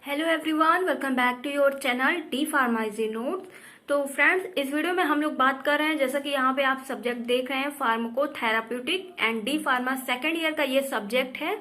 Hello everyone, welcome back to your channel D pharmacy notes. तो friends, इस video में हम लोग बात कर रहे हैं, जैसा कि यहाँ पे आप सब्जेक्ट देख रहे हैं, pharmacotherapeutic and D pharma second year का ये सब्जेक्ट है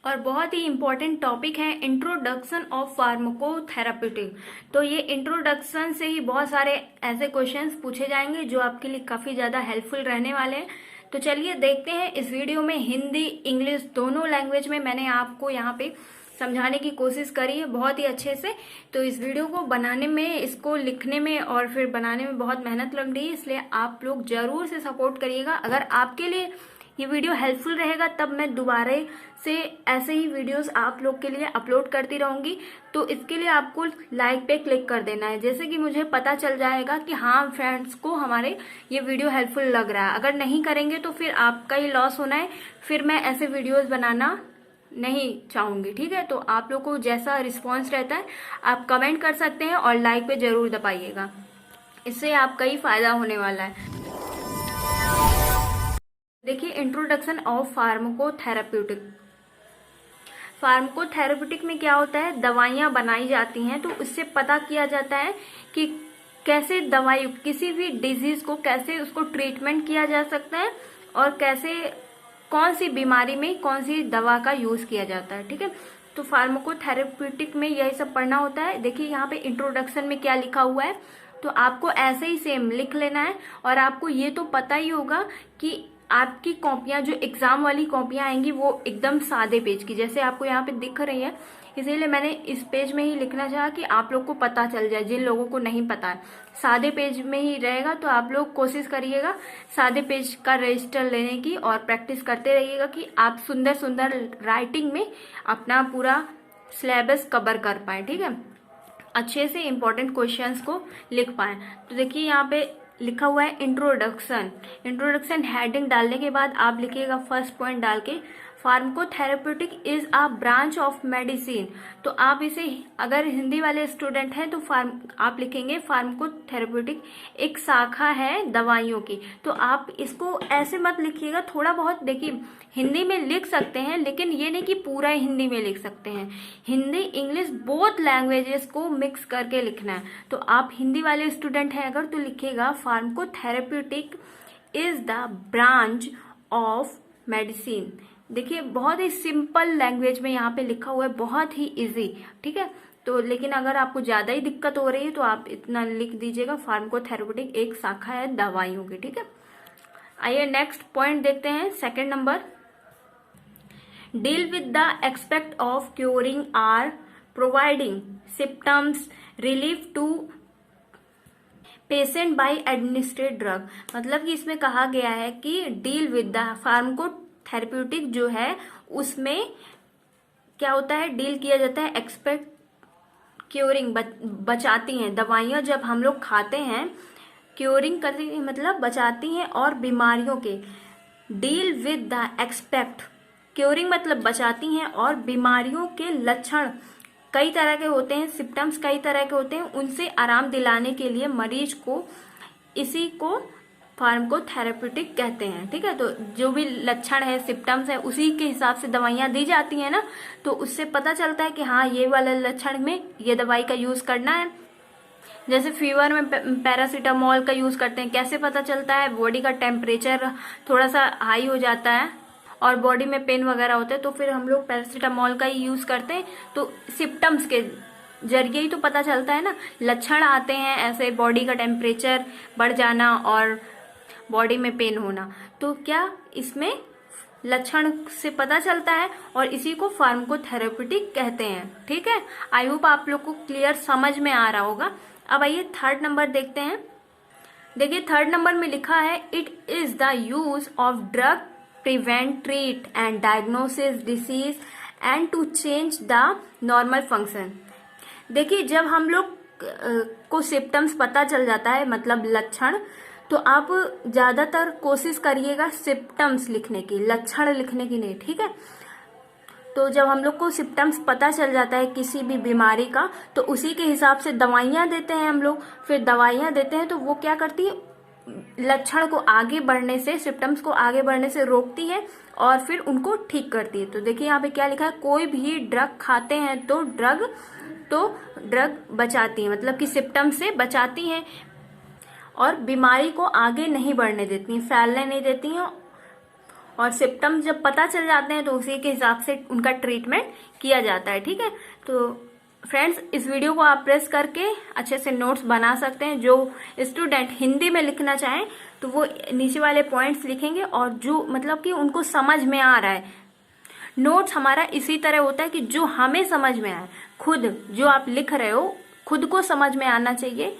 और बहुत ही इंपॉर्टेंट टॉपिक है इंट्रोडक्शन ऑफ फार्माकोथेराप्यूटिक। तो ये इंट्रोडक्शन से ही बहुत सारे ऐसे क्वेश्चंस पूछे जाएंगे जो आपके लिए काफी ज्यादा हेल्पफुल रहने वाले हैं। तो चलिए देखते हैं इस वीडियो में हिंदी इंग्लिश दोनों लैंग्वेज में मैंने आपको यहाँ पे समझाने की कोशिश करी है बहुत ही अच्छे से। तो इस वीडियो को बनाने में, इसको लिखने में और फिर बनाने में बहुत मेहनत लग रही है, इसलिए आप लोग जरूर से सपोर्ट करिएगा। अगर आपके लिए ये वीडियो हेल्पफुल रहेगा तब मैं दोबारा से ऐसे ही वीडियोस आप लोग के लिए अपलोड करती रहूंगी। तो इसके लिए आपको लाइक पे क्लिक कर देना है, जैसे कि मुझे पता चल जाएगा कि हाँ फ्रेंड्स को हमारे ये वीडियो हेल्पफुल लग रहा है। अगर नहीं करेंगे तो फिर आपका ही लॉस होना है, फिर मैं ऐसे वीडियोस बनाना नहीं चाहूंगी। ठीक है, तो आप लोग को जैसा रिस्पॉन्स रहता है आप कमेंट कर सकते हैं और लाइक पे जरूर दबाइएगा, इससे आपका ही फायदा होने वाला है। देखिए, इंट्रोडक्शन ऑफ फार्माकोथेराप्यूटिक। फार्माकोथेराप्यूटिक में क्या होता है, दवाइयां बनाई जाती हैं तो उससे पता किया जाता है कि कैसे दवाई, किसी भी डिजीज को कैसे उसको ट्रीटमेंट किया जा सकता है और कैसे कौन सी बीमारी में कौन सी दवा का यूज किया जाता है। ठीक है, तो फार्माकोथेराप्यूटिक में यही सब पढ़ना होता है। देखिए यहाँ पे इंट्रोडक्शन में क्या लिखा हुआ है, तो आपको ऐसे ही सेम लिख लेना है। और आपको ये तो पता ही होगा कि आपकी कॉपियां, जो एग्जाम वाली कॉपियां आएंगी वो एकदम सादे पेज की, जैसे आपको यहाँ पे दिख रही है, इसीलिए मैंने इस पेज में ही लिखना चाहा कि आप लोग को पता चल जाए, जिन लोगों को नहीं पता है। सादे पेज में ही रहेगा, तो आप लोग कोशिश करिएगा सादे पेज का रजिस्टर लेने की और प्रैक्टिस करते रहिएगा कि आप सुंदर सुंदर राइटिंग में अपना पूरा सिलेबस कवर कर पाए। ठीक है, अच्छे से इंपॉर्टेंट क्वेश्चंस को लिख पाए। तो देखिए यहाँ पे लिखा हुआ है इंट्रोडक्शन। इंट्रोडक्शन हेडिंग डालने के बाद आप लिखिएगा फर्स्ट पॉइंट डाल के, pharmacotherapeutic is a branch of medicine. तो आप इसे, अगर हिंदी वाले स्टूडेंट हैं तो आप लिखेंगे फार्माकोथेराप्यूटिक एक शाखा है दवाइयों की। तो आप इसको ऐसे मत लिखिएगा, थोड़ा बहुत देखिए हिंदी में लिख सकते हैं, लेकिन ये नहीं कि पूरा हिंदी में लिख सकते हैं। हिंदी इंग्लिश बोथ लैंग्वेजेस को मिक्स करके लिखना है। तो आप हिंदी वाले स्टूडेंट हैं अगर, तो लिखिएगा pharmacotherapeutic is the branch of medicine. देखिए बहुत ही सिंपल लैंग्वेज में यहाँ पे लिखा हुआ है, बहुत ही इजी। ठीक है, तो लेकिन अगर आपको ज्यादा ही दिक्कत हो रही है तो आप इतना लिख दीजिएगा, फार्माकोथेराप्यूटिक एक शाखा है दवाइयों की। ठीक है, आइए नेक्स्ट पॉइंट देखते हैं, second number. Deal with the expect of curing or providing symptoms relief to patient by administrate drug. मतलब कि इसमें कहा गया है कि डील विद द फार्माकोथेराप्यूटिक जो है उसमें क्या होता है, डील किया जाता है एक्सपेक्ट क्योरिंग, बचाती हैं दवाइयां जब हम लोग खाते हैं, क्योरिंग करती हैं मतलब बचाती हैं और बीमारियों के। Deal with the expect, curing मतलब बचाती हैं और बीमारियों के लक्षण कई तरह के होते हैं, सिम्टम्स कई तरह के होते हैं, उनसे आराम दिलाने के लिए मरीज को, इसी को फार्माकोथेराप्यूटिक कहते हैं। ठीक है, तो जो भी लक्षण है, सिम्टम्स है, उसी के हिसाब से दवाइयां दी जाती हैं ना, तो उससे पता चलता है कि हाँ ये वाला लक्षण में ये दवाई का यूज करना है। जैसे फीवर में पैरासीटामोल का यूज करते हैं, कैसे पता चलता है, बॉडी का टेम्परेचर थोड़ा सा हाई हो जाता है और बॉडी में पेन वगैरह होता है तो फिर हम लोग पैरासीटामोल का ही यूज करते हैं। तो सिम्टम्स के जरिए ही तो पता चलता है ना, लक्षण आते हैं ऐसे, बॉडी का टेम्परेचर बढ़ जाना और बॉडी में पेन होना, तो क्या इसमें लक्षण से पता चलता है और इसी को फार्माकोथेराप्यूटिक कहते हैं। ठीक है, आई होप आप लोग को क्लियर समझ में आ रहा होगा। अब आइए थर्ड नंबर देखते हैं। देखिए थर्ड नंबर में लिखा है, it is the use of drug prevent treat and diagnosis disease and to change the normal function. देखिए जब हम लोग को सिम्टम्स पता चल जाता है, मतलब लक्षण, तो आप ज्यादातर कोशिश करिएगा सिम्टम्स लिखने की, लक्षण लिखने की नहीं। ठीक है, तो जब हम लोग को सिम्टम्स पता चल जाता है किसी भी बीमारी का, तो उसी के हिसाब से दवाइयां देते हैं हम लोग। फिर दवाइयां देते हैं तो वो क्या करती है, लक्षण को आगे बढ़ने से, सिम्टम्स को आगे बढ़ने से रोकती है और फिर उनको ठीक करती है। तो देखिए यहाँ पे क्या लिखा है, कोई भी ड्रग खाते हैं तो ड्रग बचाती है, मतलब कि सिम्टम से बचाती हैं और बीमारी को आगे नहीं बढ़ने देती, फैलने नहीं देती हैं, और सिम्टम जब पता चल जाते हैं तो उसी के हिसाब से उनका ट्रीटमेंट किया जाता है। ठीक है, तो फ्रेंड्स इस वीडियो को आप प्रेस करके अच्छे से नोट्स बना सकते हैं। जो स्टूडेंट हिंदी में लिखना चाहें तो वो नीचे वाले पॉइंट्स लिखेंगे, और जो मतलब कि उनको समझ में आ रहा है, नोट्स हमारा इसी तरह होता है कि जो हमें समझ में आए, खुद जो आप लिख रहे हो खुद को समझ में आना चाहिए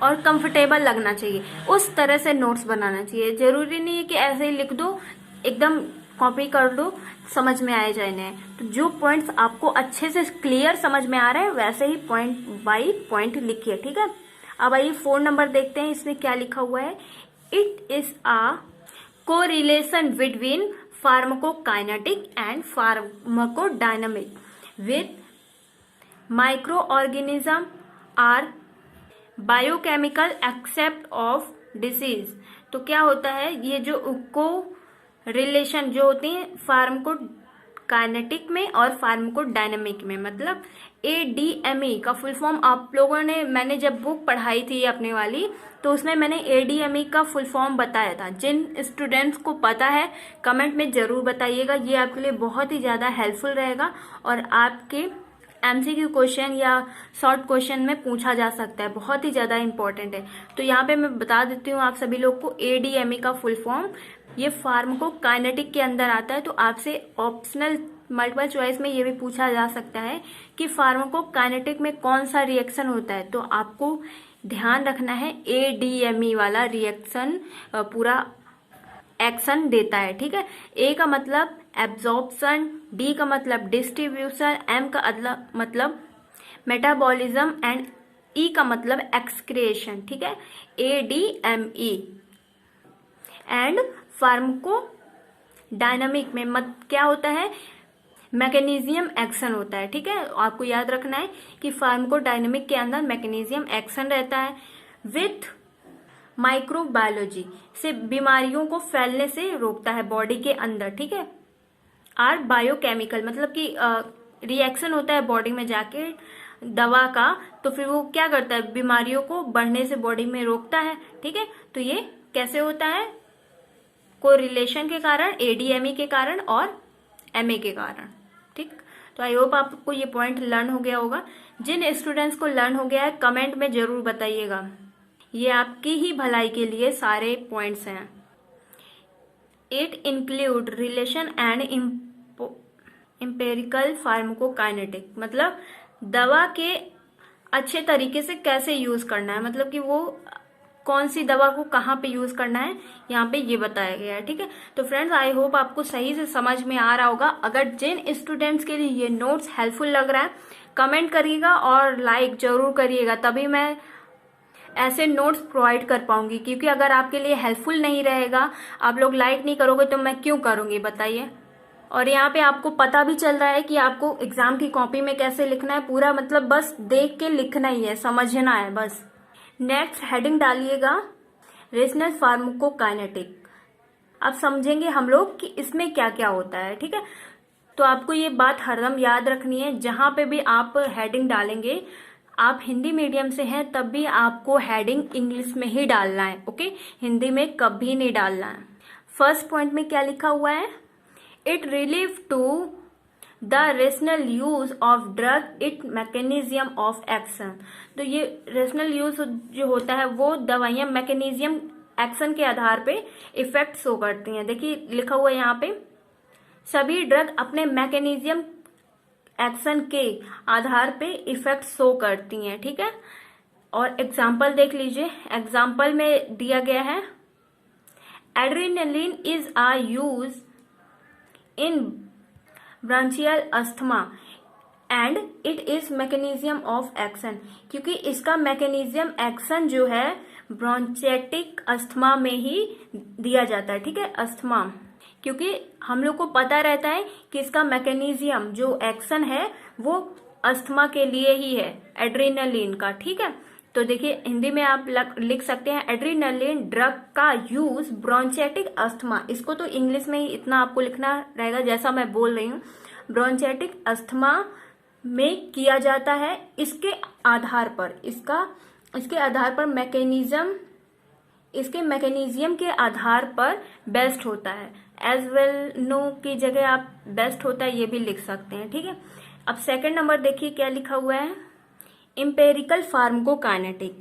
और कंफर्टेबल लगना चाहिए, उस तरह से नोट्स बनाना चाहिए। जरूरी नहीं है कि ऐसे ही लिख दो, एकदम कॉपी कर दो, समझ में आए जाए नहीं। तो जो पॉइंट्स आपको अच्छे से क्लियर समझ में आ रहे हैं वैसे ही पॉइंट बाय पॉइंट लिखिए। ठीक है, अब आइए 4 नंबर देखते हैं, इसमें क्या लिखा हुआ है। It is a correlation between pharmacokinetic and pharmacodynamic with microorganism or biochemical except of disease. तो क्या होता है, ये जो को रिलेशन जो होती है फार्माकोकाइनेटिक में और फार्माकोडायनामिक में, मतलब ADME का फुल फॉर्म आप लोगों ने, मैंने जब बुक पढ़ाई थी अपने वाली तो उसमें मैंने ADME का फुल फॉर्म बताया था। जिन स्टूडेंट्स को पता है कमेंट में जरूर बताइएगा, ये आपके लिए बहुत ही ज्यादा हेल्पफुल रहेगा और आपके MCQ क्वेश्चन या शॉर्ट क्वेश्चन में पूछा जा सकता है, बहुत ही ज्यादा इंपॉर्टेंट है। तो यहाँ पे मैं बता देती हूँ आप सभी लोग को, ADME का फुल फॉर्म ये फार्माकोकाइनेटिक के अंदर आता है। तो आपसे ऑप्शनल मल्टीपल चॉइस में ये भी पूछा जा सकता है कि फार्माकोकाइनेटिक में कौन सा रिएक्शन होता है। तो आपको ध्यान रखना है ADME वाला रिएक्शन पूरा एक्शन देता है। ठीक है, A का मतलब एब्जॉर्प्शन, D का डिस्ट्रीब्यूशन, M का मतलब मेटाबॉलिज्म एंड E का एक्सक्रिएशन। ठीक है, ADME एंड फार्माको डायनामिक में क्या होता है, मैकेनिज्म एक्शन होता है। ठीक है, आपको याद रखना है कि फार्माकोडायनामिक के अंदर मैकेनिज्म एक्शन रहता है। विथ माइक्रोबायोलॉजी से बीमारियों को फैलने से रोकता है बॉडी के अंदर। ठीक है, आर बायोकेमिकल मतलब कि रिएक्शन होता है बॉडी में जाके दवा का, तो फिर वो क्या करता है, बीमारियों को बढ़ने से बॉडी में रोकता है। ठीक है, तो ये कैसे होता है, कोरिलेशन के कारण, ADME के कारण और MA के कारण। ठीक, तो आई होप आपको ये पॉइंट लर्न हो गया होगा। जिन स्टूडेंट्स को लर्न हो गया है कमेंट में जरूर बताइएगा, ये आपकी ही भलाई के लिए सारे पॉइंट्स हैं। It include relation and empirical pharmacokinetic, मतलब दवा के अच्छे तरीके से कैसे यूज करना है, मतलब कि वो कौन सी दवा को कहाँ पे यूज करना है, यहाँ पे ये बताया गया है। ठीक है, तो फ्रेंड्स आई होप आपको सही से समझ में आ रहा होगा। अगर जिन स्टूडेंट्स के लिए ये नोट्स हेल्पफुल लग रहा है कमेंट करिएगा और लाइक जरूर करिएगा, तभी मैं ऐसे नोट्स प्रोवाइड कर पाऊंगी। क्योंकि अगर आपके लिए हेल्पफुल नहीं रहेगा, आप लोग लाइक नहीं करोगे तो मैं क्यों करूंगी बताइए। और यहाँ पे आपको पता भी चल रहा है कि आपको एग्जाम की कॉपी में कैसे लिखना है, पूरा मतलब बस देख के लिखना ही है, समझना है बस। नेक्स्ट हेडिंग डालिएगा रेशनल फार्माकोकाइनेटिक। अब समझेंगे हम लोग कि इसमें क्या क्या होता है। ठीक है, तो आपको ये बात हरदम याद रखनी है, जहां पे भी आप हेडिंग डालेंगे, आप हिंदी मीडियम से हैं तब भी आपको हेडिंग इंग्लिश में ही डालना है। ओके, हिंदी में कभी नहीं डालना है। फर्स्ट पॉइंट में क्या लिखा हुआ है, it relieve to the rational use of drug it mechanism of action. तो ये रेशनल यूज जो होता है वो दवाइयां मैकेनिज्म एक्शन के आधार पे इफेक्ट शो करती हैं। देखिए लिखा हुआ है यहाँ पे, सभी ड्रग अपने मैकेनिज्म एक्शन के आधार पे इफेक्ट शो करती हैं। ठीक है, और एग्जाम्पल देख लीजिए, एग्जाम्पल में दिया गया है adrenaline is a use in bronchial asthma and it is mechanism of action. क्योंकि इसका मैकेनिज्म एक्शन जो है ब्रोंचिटिक अस्थमा में ही दिया जाता है। ठीक है, अस्थमा, क्योंकि हम लोग को पता रहता है कि इसका मैकेनिज्म जो एक्शन है वो अस्थमा के लिए ही है, एड्रेनालिन का। ठीक है, तो देखिए हिंदी में आप लिख सकते हैं एड्रेनालिन ड्रग का यूज ब्रोंचिटिक अस्थमा। इसको तो इंग्लिश में ही इतना आपको लिखना रहेगा जैसा मैं बोल रही हूँ। ब्रोंचिटिक अस्थमा में किया जाता है। इसके आधार पर इसके आधार पर इसके मैकेनिज्म के आधार पर बेस्ट होता है। एज वेल नो की जगह आप बेस्ट होता है ये भी लिख सकते हैं, ठीक है। अब सेकंड नंबर देखिए क्या लिखा हुआ है, empirical pharmacokinetic.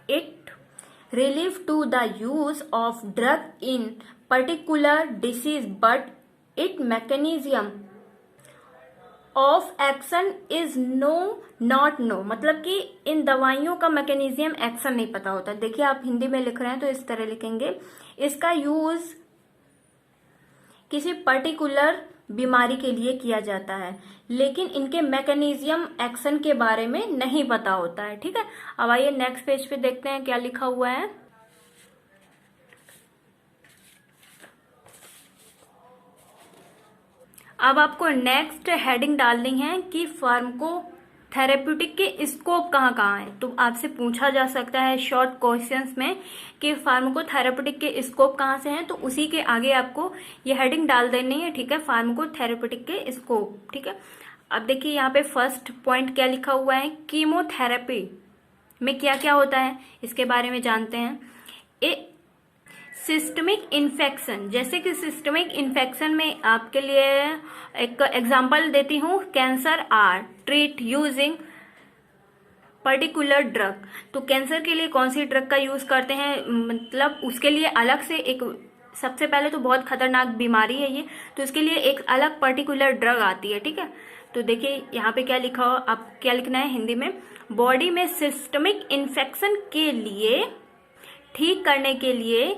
It relief to the use of drug in particular disease, but its mechanism of action is not know. मतलब कि इन दवाइयों का मैकेनिज्म एक्शन नहीं पता होता। देखिए आप हिंदी में लिख रहे हैं तो इस तरह लिखेंगे, इसका यूज किसी पर्टिकुलर बीमारी के लिए किया जाता है लेकिन इनके मैकेनिज्म एक्शन के बारे में नहीं पता होता है, ठीक है। अब आइए नेक्स्ट पेज पे देखते हैं क्या लिखा हुआ है। अब आपको नेक्स्ट हेडिंग डालनी है कि फार्माकोथेरेप्यूटिक के स्कोप कहाँ कहाँ है। तो आपसे पूछा जा सकता है शॉर्ट क्वेश्चंस में कि फार्माकोथेरेप्यूटिक के स्कोप कहाँ से हैं, तो उसी के आगे आपको ये हेडिंग डाल देनी है, ठीक है, फार्माकोथेरेप्यूटिक के स्कोप, ठीक है। अब देखिए यहाँ पे फर्स्ट पॉइंट क्या लिखा हुआ है, कीमोथेरेपी में क्या क्या होता है इसके बारे में जानते हैं। सिस्टमिक इन्फेक्शन, जैसे कि सिस्टमिक इन्फेक्शन में आपके लिए एक एग्जांपल देती हूँ, cancer or treat using particular drug. तो कैंसर के लिए कौन सी ड्रग का यूज करते हैं, मतलब उसके लिए अलग से एक, सबसे पहले तो बहुत खतरनाक बीमारी है ये, तो इसके लिए एक अलग पर्टिकुलर ड्रग आती है, ठीक है। तो देखिए यहाँ पे क्या लिखा हो, आप क्या लिखना है हिंदी में, बॉडी में सिस्टमिक इन्फेक्शन के लिए ठीक करने के लिए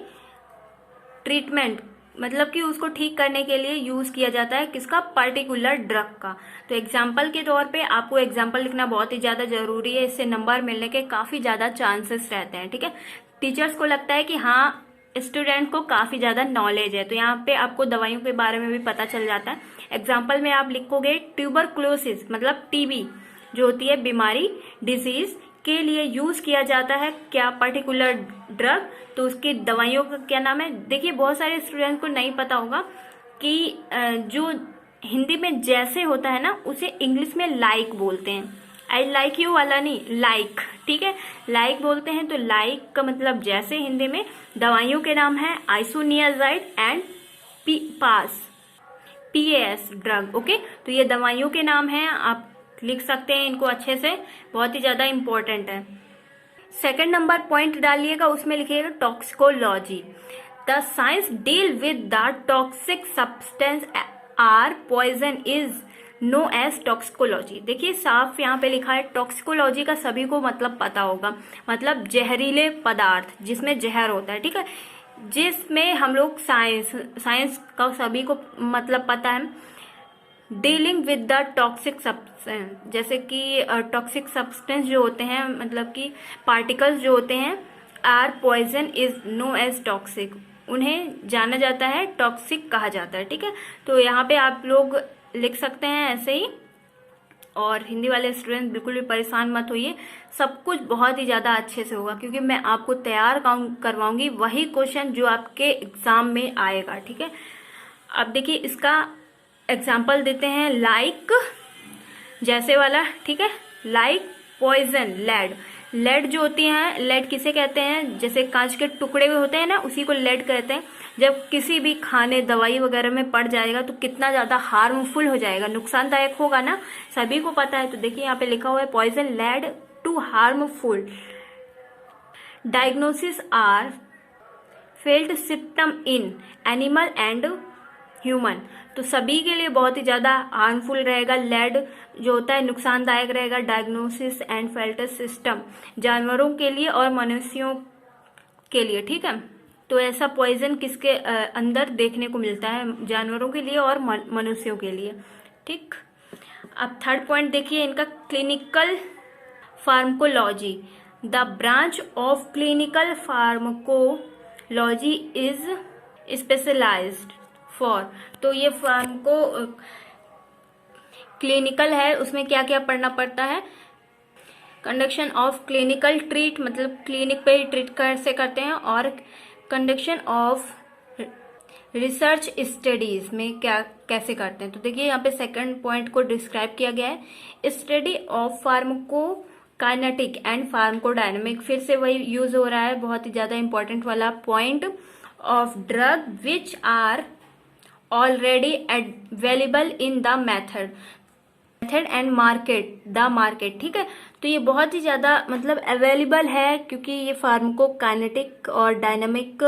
ट्रीटमेंट, मतलब कि उसको ठीक करने के लिए यूज किया जाता है किसका, पर्टिकुलर ड्रग का। तो एग्जाम्पल के तौर पे आपको एग्जाम्पल लिखना बहुत ही ज्यादा जरूरी है, इससे नंबर मिलने के काफी ज्यादा चांसेस रहते हैं, ठीक है। टीचर्स को लगता है कि हाँ स्टूडेंट को काफी ज्यादा नॉलेज है, तो यहाँ पे आपको दवाइयों के बारे में भी पता चल जाता है। एग्जाम्पल में आप लिखोगे ट्यूबरक्लोसिस, मतलब टीबी जो होती है बीमारी, डिजीज के लिए यूज किया जाता है क्या, पर्टिकुलर ड्रग, तो उसकी दवाइयों का क्या नाम है। देखिए बहुत सारे स्टूडेंट को नहीं पता होगा कि जो हिंदी में जैसे होता है ना उसे इंग्लिश में लाइक बोलते हैं। आई लाइक यू वाला नहीं, लाइक, ठीक है, लाइक बोलते हैं। तो लाइक का मतलब जैसे, हिंदी में दवाइयों के नाम है isoniazid and PAS drug, okay. तो ये दवाइयों के नाम हैं, आप लिख सकते हैं इनको अच्छे से, बहुत ही ज्यादा इंपॉर्टेंट है। सेकंड नंबर पॉइंट डालिएगा, उसमें लिखिएगा toxicology, the science deal with the toxic substance or poison is known as toxicology. देखिए साफ यहाँ पे लिखा है, टॉक्सिकोलॉजी का सभी को मतलब पता होगा, मतलब जहरीले पदार्थ जिसमें जहर होता है, ठीक है, जिसमें हम लोग साइंस का सभी को मतलब पता है। Dealing with the toxic substance, जैसे कि टॉक्सिक सब्सटेंस जो होते हैं, मतलब कि पार्टिकल्स जो होते हैं, or poison is known as toxic, उन्हें जाना जाता है टॉक्सिक कहा जाता है, ठीक है। तो यहाँ पे आप लोग लिख सकते हैं ऐसे ही, और हिंदी वाले स्टूडेंट बिल्कुल भी परेशान मत होइए, सब कुछ बहुत ही ज़्यादा अच्छे से होगा क्योंकि मैं आपको तैयार करवाऊंगी वही क्वेश्चन जो आपके एग्जाम में आएगा, ठीक है। अब देखिए इसका एग्जाम्पल देते हैं, लाइक जैसे वाला, ठीक है, लाइक पॉइजन लेड। लेड जो होती है, लेड किसे कहते हैं, जैसे कांच के टुकड़े हुए होते हैं ना, उसी को लेड कहते हैं। जब किसी भी खाने दवाई वगैरह में पड़ जाएगा तो कितना ज्यादा हार्मफुल हो जाएगा, नुकसानदायक होगा ना, सभी को पता है। तो देखिए यहाँ पे लिखा हुआ है poison lead to harmful, diagnosis or failed symptom in animal and human. तो सभी के लिए बहुत ही ज्यादा हार्मफुल रहेगा, लेड जो होता है नुकसानदायक रहेगा। डायग्नोसिस एंड फेल्ट सिस्टम जानवरों के लिए और मनुष्यों के लिए, ठीक है। तो ऐसा पॉइजन किसके अंदर देखने को मिलता है, जानवरों के लिए और मनुष्यों के लिए, ठीक। अब थर्ड पॉइंट देखिए इनका, clinical pharmacology, the branch of clinical pharmacology is specialised for. तो ये फार्माको क्लिनिकल है, उसमें क्या क्या पढ़ना पड़ता है, कंडक्शन ऑफ क्लिनिकल ट्रीट, मतलब क्लिनिक पे ट्रीट कैसे करते हैं, और कंडक्शन ऑफ रिसर्च स्टडीज में क्या कैसे करते हैं। तो देखिए यहाँ पे सेकंड पॉइंट को डिस्क्राइब किया गया है, study of pharmacokinetic and pharmacodynamic. फिर से वही यूज हो रहा है, बहुत ही ज्यादा इंपॉर्टेंट वाला point, of drug which are already available in the method and market, the market. ठीक है, तो ये बहुत ही ज्यादा मतलब अवेलेबल है, क्योंकि ये फार्माकोकाइनेटिक और डायनामिक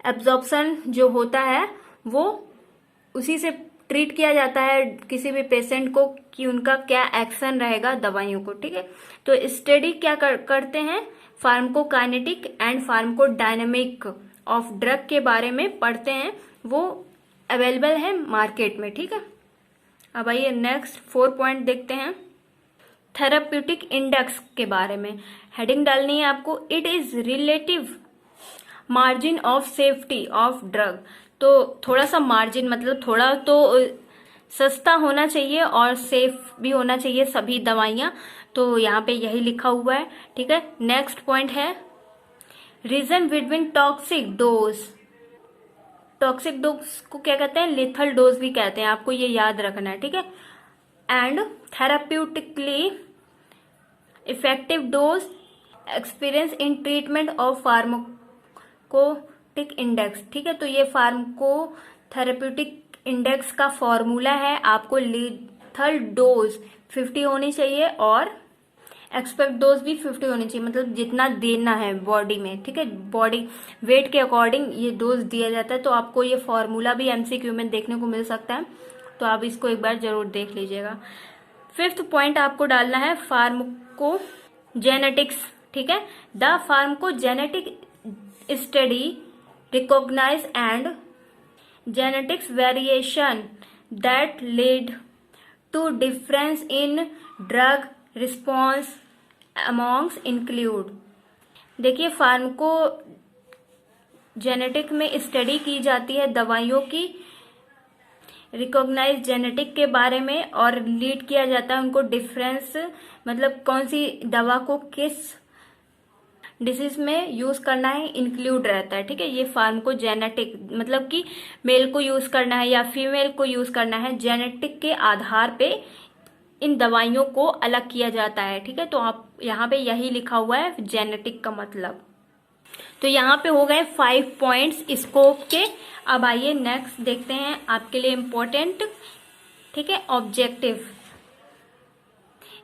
एब्जॉर्प्शन जो होता है वो उसी से ट्रीट किया जाता है किसी भी पेशेंट को, कि उनका क्या एक्शन रहेगा दवाइयों को। ठीक है, तो स्टडी क्या करते हैं, pharmacokinetic and pharmacodynamic of drug के बारे में पढ़ते हैं, वो अवेलेबल है मार्केट में। ठीक है, अब आइए नेक्स्ट 4 पॉइंट देखते हैं, थेराप्यूटिक इंडेक्स के बारे में। हेडिंग डालनी है आपको, it is relative margin of safety of drug. तो थोड़ा सा मार्जिन मतलब थोड़ा तो सस्ता होना चाहिए और सेफ भी होना चाहिए सभी दवाइयां, तो यहाँ पे यही लिखा हुआ है। ठीक है, नेक्स्ट पॉइंट है, region between toxic dose. Toxic dose को क्या कहते हैं, लिथल डोज भी कहते हैं, आपको ये याद रखना है। ठीक है, and therapeutically effective dose, experience in treatment of pharmacotic index. ठीक है, तो ये फार्माकोथेराप्यूटिक इंडेक्स का फॉर्मूला है, आपको लिथल डोज 50 होनी चाहिए और एक्सपेक्ट डोज भी 50 होनी चाहिए, मतलब जितना देना है बॉडी में। ठीक है, बॉडी वेट के अकॉर्डिंग ये डोज दिया जाता है, तो आपको ये फॉर्मूला भी एमसीक्यू में देखने को मिल सकता है, तो आप इसको एक बार जरूर देख लीजिएगा। 5th पॉइंट आपको डालना है, फार्माकोजेनेटिक्स। ठीक है, the pharmacogenetic study recognize and genetics variation that lead to difference in drug response amongst include। देखिए फार्माको जेनेटिक में स्टडी की जाती है दवाइयों की, रिकॉग्नाइज जेनेटिक के बारे में, और लीड किया जाता है उनको डिफरेंस, मतलब कौन सी दवा को किस डिसीज में यूज करना है इंक्लूड रहता है। ठीक है, ये फार्माकोजेनेटिक मतलब कि मेल को यूज करना है या फीमेल को यूज करना है, जेनेटिक के आधार पे इन दवाइयों को अलग किया जाता है। ठीक है, तो आप यहाँ पे यही लिखा हुआ है जेनेटिक का मतलब। तो यहाँ पे हो गए 5 पॉइंट्स स्कोप के। अब आइए नेक्स्ट देखते हैं आपके लिए इम्पोर्टेंट। ठीक है, ऑब्जेक्टिव,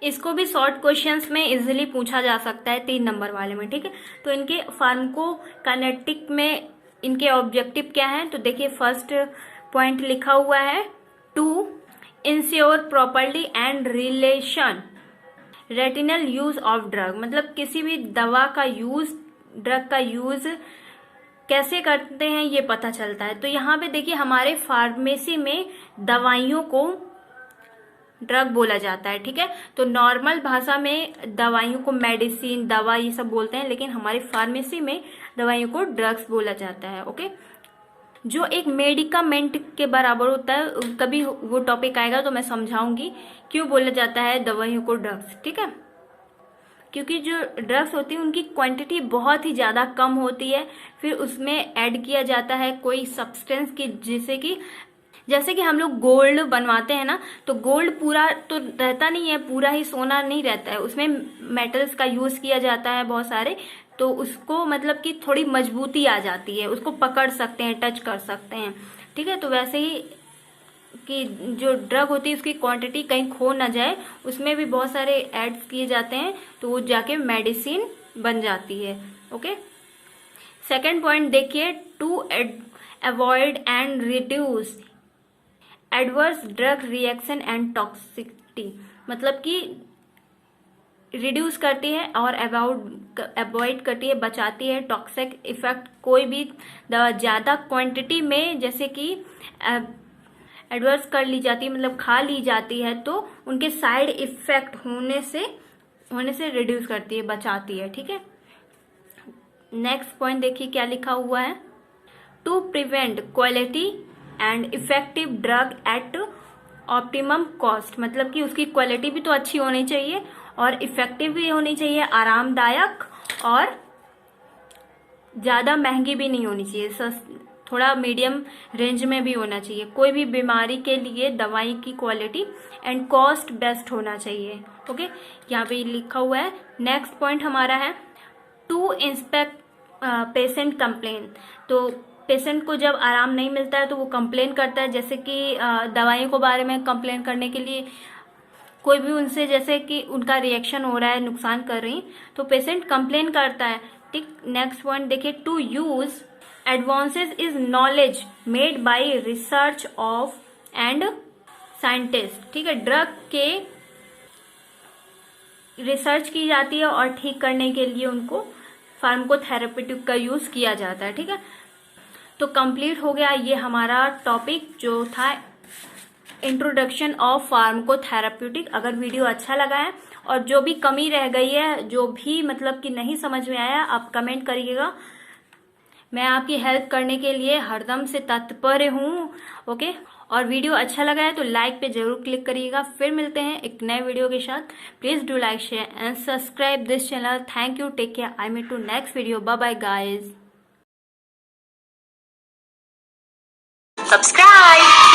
इसको भी शॉर्ट क्वेश्चंस में इजीली पूछा जा सकता है 3 नंबर वाले में। ठीक है, तो इनके फार्माकोकाइनेटिक में इनके ऑब्जेक्टिव क्या है, तो देखिए फर्स्ट पॉइंट लिखा हुआ है, to ensure properly and relation rational use of drug, मतलब किसी भी दवा का यूज, ड्रग का यूज कैसे करते हैं ये पता चलता है। तो यहाँ पे देखिए हमारे फार्मेसी में दवाइयों को ड्रग बोला जाता है। ठीक है, तो नॉर्मल भाषा में दवाइयों को मेडिसिन, दवा ये सब बोलते हैं, लेकिन हमारी फार्मेसी में दवाइयों को ड्रग्स बोला जाता है। ओके, जो एक मेडिकामेंट के बराबर होता है, कभी वो टॉपिक आएगा तो मैं समझाऊंगी क्यों बोला जाता है दवाइयों को ड्रग्स। ठीक है, क्योंकि जो ड्रग्स होती है उनकी क्वांटिटी बहुत ही ज्यादा कम होती है, फिर उसमें ऐड किया जाता है कोई सब्सटेंस की, जैसे कि हम लोग गोल्ड बनवाते हैं ना, तो गोल्ड पूरा तो रहता नहीं है, पूरा ही सोना नहीं रहता है, उसमें मेटल्स का यूज किया जाता है बहुत सारे, तो उसको मतलब कि थोड़ी मजबूती आ जाती है, उसको पकड़ सकते हैं, टच कर सकते हैं। ठीक है, तो वैसे ही कि जो ड्रग होती है उसकी क्वांटिटी कहीं खो ना जाए, उसमें भी बहुत सारे एड्स किए जाते हैं, तो वो जाके मेडिसिन बन जाती है। ओके, सेकेंड पॉइंट देखिए, to avoid and reduce adverse drug reaction and toxicity, मतलब कि रिड्यूस करती है और अवॉइड करती है, बचाती है टॉक्सिक इफेक्ट। कोई भी दवा ज्यादा क्वांटिटी में जैसे कि एडवर्स कर ली जाती है, मतलब खा ली जाती है, तो उनके साइड इफेक्ट होने से रिड्यूस करती है, बचाती है। ठीक है, नेक्स्ट पॉइंट देखिए क्या लिखा हुआ है, to prevent quality and effective drug at optimum cost, मतलब कि उसकी क्वालिटी भी तो अच्छी होनी चाहिए और इफेक्टिव भी होनी चाहिए, आरामदायक, और ज़्यादा महंगी भी नहीं होनी चाहिए, थोड़ा मीडियम रेंज में भी होना चाहिए। कोई भी बीमारी के लिए दवाई की क्वालिटी एंड कॉस्ट बेस्ट होना चाहिए। ओके, यहाँ पे लिखा हुआ है। नेक्स्ट पॉइंट हमारा है टू इंस्पेक्ट पेशेंट कंप्लेन। तो पेशेंट को जब आराम नहीं मिलता है तो वो कंप्लेन करता है, जैसे कि दवाइयों के बारे में कंप्लेन करने के लिए कोई भी उनसे जैसे कि उनका रिएक्शन हो रहा है, नुकसान कर रही, तो पेशेंट कंप्लेन करता है। ठीक, नेक्स्ट पॉइंट देखिए, to use advances is knowledge made by research of and scientist. ठीक है, ड्रग के रिसर्च की जाती है और ठीक करने के लिए उनको फार्माकोथेरेप्यूटिक का यूज किया जाता है। ठीक है, तो कंप्लीट हो गया ये हमारा टॉपिक जो था इंट्रोडक्शन ऑफ फार्माकोथेरेप्यूटिक। अगर वीडियो अच्छा लगा है और जो भी कमी रह गई है, जो भी मतलब कि नहीं समझ में आया, आप कमेंट करिएगा। मैं आपकी हेल्प करने के लिए हरदम से तत्पर हूँ। ओके, और वीडियो अच्छा लगा है तो लाइक पे जरूर क्लिक करिएगा। फिर मिलते हैं एक नए वीडियो के साथ। Please do like, share and subscribe this channel. Thank you, take care, I meet to next video. Bye bye guys. Subscribe.